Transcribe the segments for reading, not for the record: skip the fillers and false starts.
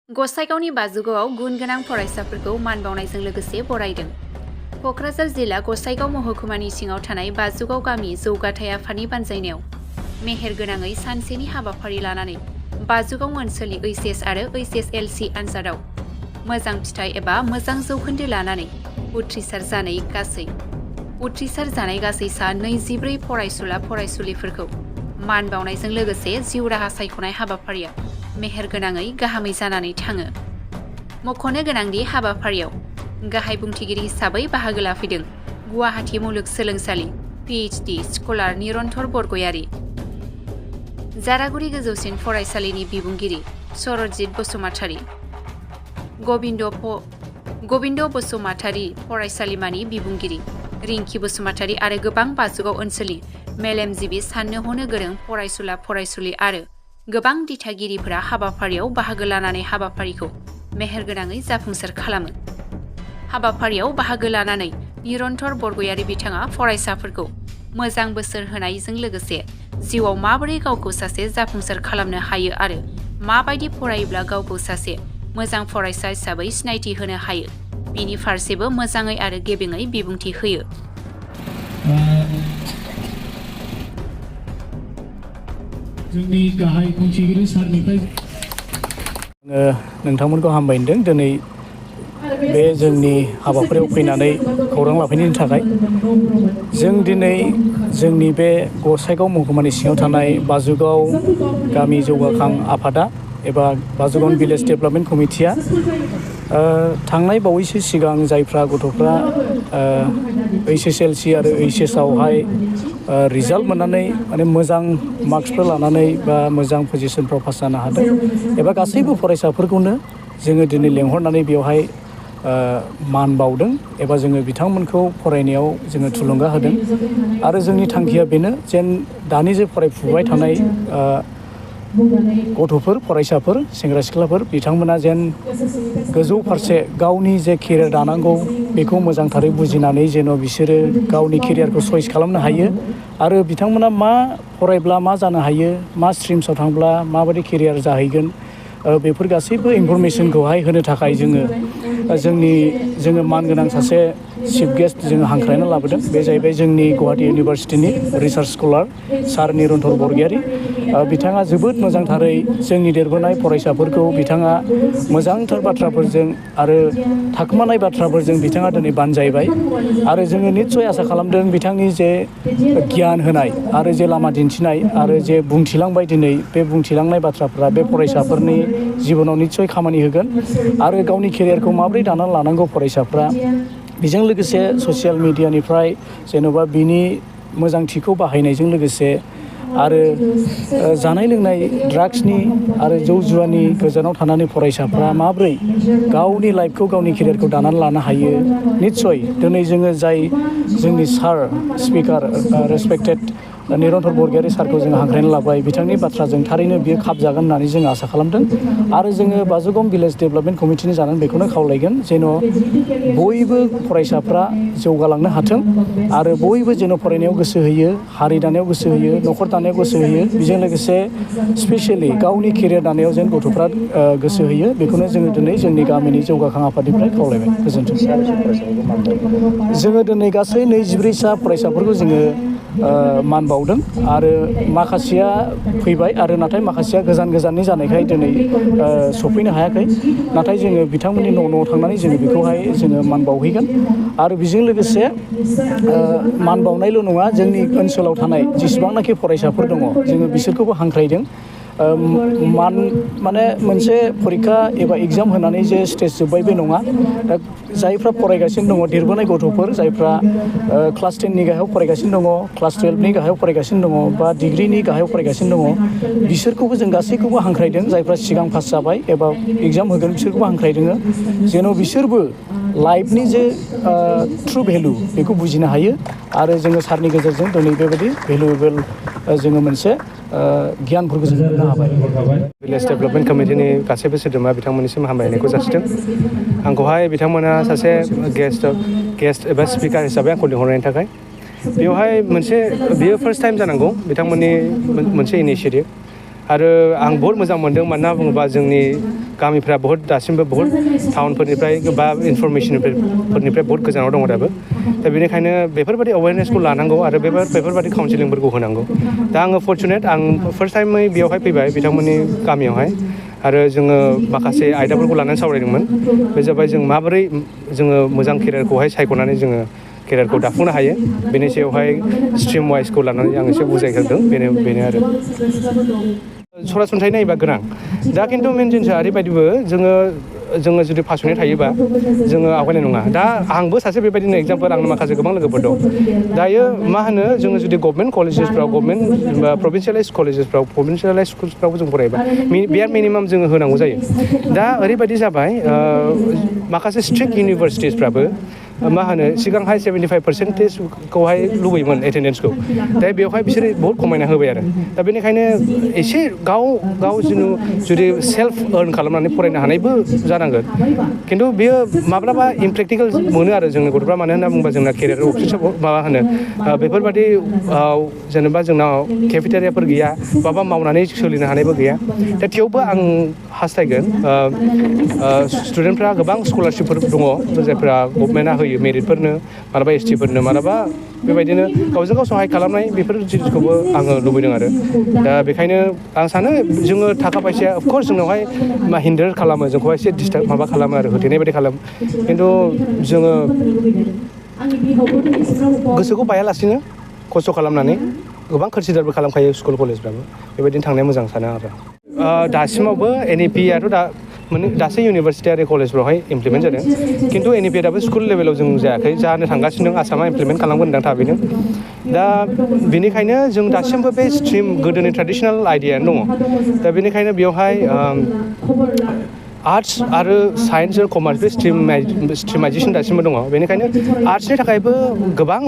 गसाइगावनि बाजुगावआव गुन गोनां फरायसाफोरखौ मान बावनायजों लोगोसे बरायदों। कक्राझार जिल्ला गसाइगाव महकुमानि सिङाव थानाय बाजुगाव गामि जौगाथाय आफादनि बानजायनायाव मेहेर गोनाङै सानसेनि हाबाफारि लानानै बाजुगाव ओनसोलनि ओइचएस आरो ओइचएसएलसि आनजादाव मोजां फिथाइ एबा मोजां जौखोन्दो लानानै उथ्रिसार जानाय गासै सा 24 फरायसुला फरायसुलिफोरखौ मान बावनायजों लोगोसे जिउ राहा सायख'नाय हाबाफारिया मेहेर गोनाङै गाहामै जानानै थाङो। मख'नो गोनांदि हाबाफारियाव गाहाय बुंथिगिरि हिसाबै बाहागो लाफैदों गुवाहाटी मुलुगसोलोंसालि PhD स्कलार निरन्तर बरगयारी, जारागुरि गोजौसिन फरायसालिनि बिबुंगिरि सरजित बसुमतारी, गबिन्द बसुमतारी फरायसालिमानि बिबुंगिरि रिंकी बसुमतारी आरो गोबां बाजुगाव ओनसोलनि मेलेमजिबि साननो हनो गोरों फरायसुला फरायसुलि आरो गोबां दिथागिरिफोरा हाबाफारियाव बाहागो लानानै हाबाफारिखौ मेहेर गोनाङै जाफुंसार खालामो। हाबाफारियाव बाहागो लानानै निरन्तर बरगयारी बिथाङा फरायसाफोरखौ मोजां बोसोर होनायजों लोगोसे जिउआव माबोरै गावखौ सासे जाफुंसार खालामनो हायो आरो माबायदि फरायोब्ला गावखौ सासे मोजां फरायसा हिसाबै सिनायथि होनो हायो बेनि फारसेबो मोजाङै आरो गेबेङै बिबुंथि होयो। जोंनि गाहाय बुंथिगिरि सारनिफ्राय नोंथांमोनखौ हामबायदों दिनै बे जोंनि हाबाफारियाव फैनानै खौरां लाफैनायनि थाखाय। जों दिनै जोंनि बे गसाइगाव महकुमानि सिङाव थानाय बाजुगाव गामि जौगाखां आफादा एबा बाजुगाव भिलेज डेभेलपमेन्ट कमिटिया थांनाय बावैसो सिगां जायफ्रा गथ'फ्रा HSLC आरो HS आवहाय रिजाल्ट मोननानै माने मोजां मार्क्सफोर लानानै बा मोजां पजिशनफ्राव पास जानो हादों एबा गासैबो फरायसाफोरखौनो जोङो दिनै लेंहरनानै बेवहाय मान बावदों एबा जोङो बिथांमोनखौ फरायनायाव जोङो थुलुंगा होदों आरो जोंनि थांखिया बेनो जेन दानि जे फरायफुबाय थानाय गथ'फोर फरायसाफोर सेंग्रा सिख्लाफोर बिथांमोना जेन गोजौ फारसे गावनि जे केरियार दानांगौ बेखौ मोजांथारै बुजिनानै जेन' बिसोरो गावनि केरियारखौ चइस खालामनो हायो आरो बिथांमोना मा फरायब्ला मा जानो हायो, मा स्ट्रिम्सआव थांब्ला माबायदि केरियार जाहैगोन, बेफोर गासैबो इनफरमेसनखौहाय होनो थाखाय जोङो मानगोनां सासे चिफ गेस्ट जोङो हांख्रायना लाबोदों। बे जाहैबाय जोंनि गुवाहाटी इउनिभारसिटिनि रिसार्च स्कलार सार निरन्तर बरगयारी। बिथाङा जोबोद मोजांथारै जोंनि देरबोनाय फरायसाफोरखौ बिथाङा मोजांथार बाथ्राफोरजों आरो थाखोमानाय बाथ्राफोरजों बिथाङा दिनै बानजायबाय आरो जोङो निस्सय आसा खालामदों बिथांनि जे गियान होनाय आरो जे लामा दिन्थिनाय आरो जे बुंथिलांबाय दिनै बे बुंथिलांनाय बाथ्राफ्रा बे फरायसाफोरनि जिबनाव निस्सय खामानि होगोन आरो गावनि केरियारखौ माबोरै दानानै लानांगौ फरायसाफ्रा बेजों लोगोसे ससियेल मिडियानिफ्राय जेन'बा बिनि मोजांथिखौ बाहायनायजों लोगोसे आरो जानाय लोंनाय ड्राग्सनि आरो जौ जुवानि गोजानाव थानानै फरायसाफ्रा माब्रै गावनि लाइफखौ गावनि केरियारखौ दानानै लानो हायो। निस्सय दिनै जोङो जाय जोंनि सार स्पिकार रेसपेक्टेड निरन्तर बरगयारी सारखौ जोङो हांख्रायना लाबाय बिथांनि बाथ्राजों थारैनो बियो खाबजागोन होननानै जोङो आसा खालामदों आरो जोङो बाजुगाव भिलेज डेभेलपमेन्ट कमिटिनि जानानै बेखौनो खावलायगोन जेन' बयबो फरायसाफ्रा जौगालांनो हाथों आरो बयबो जेन' फरायनायाव गोसो होयो, हारि दानायाव गोसो होयो, न'खर दानायाव गोसो होयो, बेजों लोगोसे स्पेसियेलि गावनि केरियार दानायाव जेन गथ'फ्रा गोसो होयो बेखौनो जोङो दिनै जोंनि गामिनि जौगाखां आफादनिफ्राय खावलायबाय। गोजोन्थों। जोङो दिनै गासै 24 फरायसाफोरखौ जोङो मान बावदों आरो माखासेया फैबाय आरो नाथाय माखासेया गोजाननि जानायखाय दिनै सफैनो हायाखै। नाथाय जोङो बिथांमोननि न'आव थांनानै जोङो बेखौहाय जोङो मान बावहैगोन आरो बेजों लोगोसे मान बावनायल' नङा जोंनि ओनसोलाव थानाय जेसेबांनाखि फरायसाफोर दङ जोङो बिसोरखौबो हांख्रायदों माने मोनसे परिखा एबा एग्जाम होनानै जे स्टेज जोब्बाय बे नङा। दा जायफ्रा फरायगासिनो दङ देरबोनाय गथ'फोर जायफ्रा क्लास 10नि गाहायाव फरायगासिनो दङ, क्लास 12नि गाहायाव फरायगासिनो दङ बा डिग्रिनि गाहायाव फरायगासिनो दङ बिसोरखौबो जों गासैखौबो हांख्रायदों जायफ्रा सिगां पास जाबाय एबा एग्जाम होगोन बिसोरखौबो हांख्रायदों जेन' बिसोरबो लाइफनि जे ट्रु भेलु बेखौ बुजिनो हायो आरो जोङो सारनि गेजेरजों दिनै बेबायदि भेलुएबोल जोङो मोनसे गियानफोरखौ जों मोननो हाबाय। भिलेज डेभेलपमेन्ट कमिटिनि गासैबो सोद्रोमा बिथांमोननिसिम हामलायनायखौ जासिदों। आंखौहाय बिथांमोना सासे गेस्ट एबा स्पिकार हिसाबै आंखौ लिंहरनायनि थाखाय बेवहाय बियो फार्स्ट टाइम जानांगौ बिथांमोननि मोनसे इनिशियेटिभ आरो आं बहुत मोजां मोनदों मानो होनना बुङोबा जोंनि गामिफ्रा बहुत दासिमबो बहुत टाउनफोरनिफ्राय बा इनफरमेसनफोरनिफ्राय बहुत गोजानाव दङ दाबो दा बेनिखायनो बेफोरबायदि एवेयारनेसखौ लानांगौ आरो बेफोरबायदि काउन्सिलिंफोरखौ होनांगौ दा आङो फर्चुनेट आं फार्स्ट टाइमै बेयावहाय फैबाय बिथांमोननि गामियावहाय आरो जोङो माखासे आयदाफोरखौ लानानै सावरायदोंमोन बे जाबाय जों माबोरै जोङो मोजां केरियारखौहाय सायख'नानै जोङो केरियारखौ दाफुंनो हायो बेनि सायावहाय स्ट्रिम वाइसखौ लानानै आं एसे बुजायग्रोदों बेनो आरो सरासनस्रायै नायोबा गोनां दा खिन्थु मेन जिनिसा ओरैबायदिबो जोङो जुदि पासयनेट थायोबा जोङो आवगायनाय नङा दा आंबो सासे बेबायदिनो एग्जाम्पोल आंनो माखासे गोबां लोगोफोर दं दायो मा होनो जोङो जुदि गभर्नमेन्ट कलेजेसफ्राव गभर्नमेन्ट बा प्रभिन्सियेलाइज कलेजेसफ्राव प्रभिन्सियेलाइज स्कुल्सफ्राव जों फरायोबा बिराद मिनिमाम जोङो होनांगौ जायो दा ओरैबायदि जाबाय माखासे स्ट्रिक्ट इउनिभारसिटिसफ्राबो मा होनो सिगांहाय 75%खौहाय लुबैयोमोन एटेन्डेन्सखौ दा बेवहाय बिसोरो बहुत खमायना होबाय आरो दा बेनिखायनो एसे गाव जुदि सेल्फ आर्न खालामनानै फरायनो हानायबो जानांगोन खिन्थु बेयो माब्लाबा इमप्रेक्टिकेल मोनो आरो जोंनि गथ'फ्रा मानो होनना बुङोबा जोंना केरियार अपसन्स माबा होनो बेफोरबायदि जेनेबा जोंनाव केफेटेरियाफोर गैया माबा मावनानै सोलिनो हानायबो गैया दा थेवबो आं हास्थायगोन स्टुडेन्टफ्रा गोबां स्कलारशिपफोर दङ जायफ्रा गभर्नमेन्टआ होयो मेरिटफोरनो मालाबा एसटिफोरनो मालाबा बेबायदिनो गावजों गाव सहाय खालामनाय बेफोर जिनिसखौबो आङो लुबैदों आरो दा बेखायनो आं सानो जोङो थाखा फैसाया अफकर्स जोंनावहाय हिन्दार खालामो जोंखौहाय एसे डिस्टार्ब माबा खालामो आरो होथेनाय बायदि खालामो खिन्थु जोङो गोसोखौ बायालासिनो खस्थ' खालामनानै गोबां कनसिडारबो खालामखायो स्कुल कलेजफ्राबो बेबायदिनो थांनाया मोजां सानो आरो दासिमावबो NEP-आथ' दासो इउनिभारसिटि कलेजफ्रावहाय इमप्लिमेन्ट जादों खिन्थु NEP-आ दाबो स्कुल लेभेलाव जों जायाखै जानो थांगासिनो दं आसामा इमप्लिमेन्ट खालामगोन होनना थाबैनो दा बेनिखायनो जों दासिमबो बे स्ट्रिम गोदोनि ट्रेडिसनेल आइडियानो दङ दा बेनिखायनो बेवहाय आर्ट्स आरो साइन्स आरो कमार्स बे स्ट्रिमाइजेसन दासिमबो दङ बेनिखायनो आर्ट्सनि थाखायबो गोबां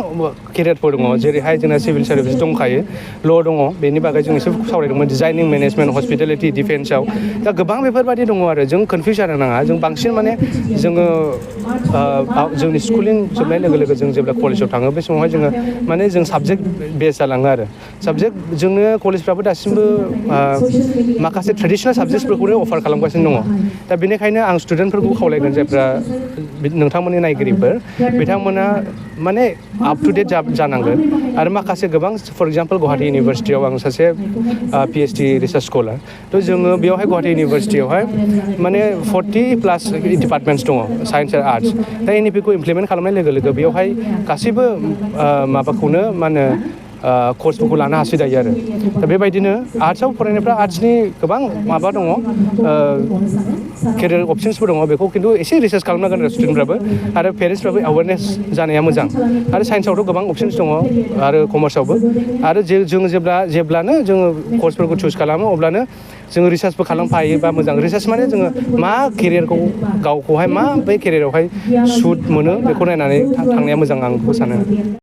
केरियारफोर दङ जेरैहाय जोंना सिभिल सार्भिस दंखायो ल' दङ बेनि बागै जों एसे सावरायदोंमोन डिजाइनिं मेनेजमेन्ट हस्पिटेलिटि डिफेन्सआव दा गोबां बेफोरबायदि दङ आरो जों कनफिउस जानो नाङा जों बांसिन माने जोङो जोंनि स्कुलिं जोबनाय लोगो लोगो जों जेब्ला कलेजाव थाङो बे समावहाय जोङो माने जों साबजेक्ट बेस जालाङो आरो साबजेक्ट जोंनो कलेजफ्राबो दासिमबो माखासे ट्रेडिसनेल साबजेक्टसफोरखौनो अफार खालामगासिनो दङ दा बेनिखायनो आं स्टुडेन्टफोरखौ खावलायगोन जायफ्रा नोंथांमोननि नायगिरिफोर बिथांमोना माने आप टु डेट जानांगोन आरो माखासे गोबां फर एग्जाम्पल गुवाहाटी इउनिभारसिटियाव आं सासे PhD रिसार्च स्कलार थ' जोङो बेवहाय गुवाहाटी इउनिभारसिटियावहाय माने 40+ डिपार्टमेन्टस दङ साइन्स आरो आर्ट्स दा NEP-खौ इमप्लिमेन्ट खालामनाय लोगो लोगो बेवहाय गासैबो माबाखौनो मा होनो कर्सफोरखौ लानो हासै दायो आरो दा बेबायदिनो आर्ट्सआव फरायनायफ्रा आर्ट्सनि गोबां माबा दङ केरियार अपसन्सफोर दङ बेखौ खिन्थु एसे रिसार्च खालामनांगोन आरो स्टुडेन्टफ्राबो आरो पेरेन्टसफ्राबो एवेयारनेस जानाया मोजां आरो साइन्सआवथ' गोबां अपसन्स दङ आरो कमार्सआवबो आरो जों जेब्लानो जोङो कर्सफोरखौ चुज खालामो अब्लानो जोङो रिसार्चबो खालामफायोबा मोजां रिसार्च माने जोङो मा केरियारखौ गावखौहाय मा बै केरियारावहाय सुट मोनो बेखौ नायनानै थांनाया मोजां आं बेखौ सानो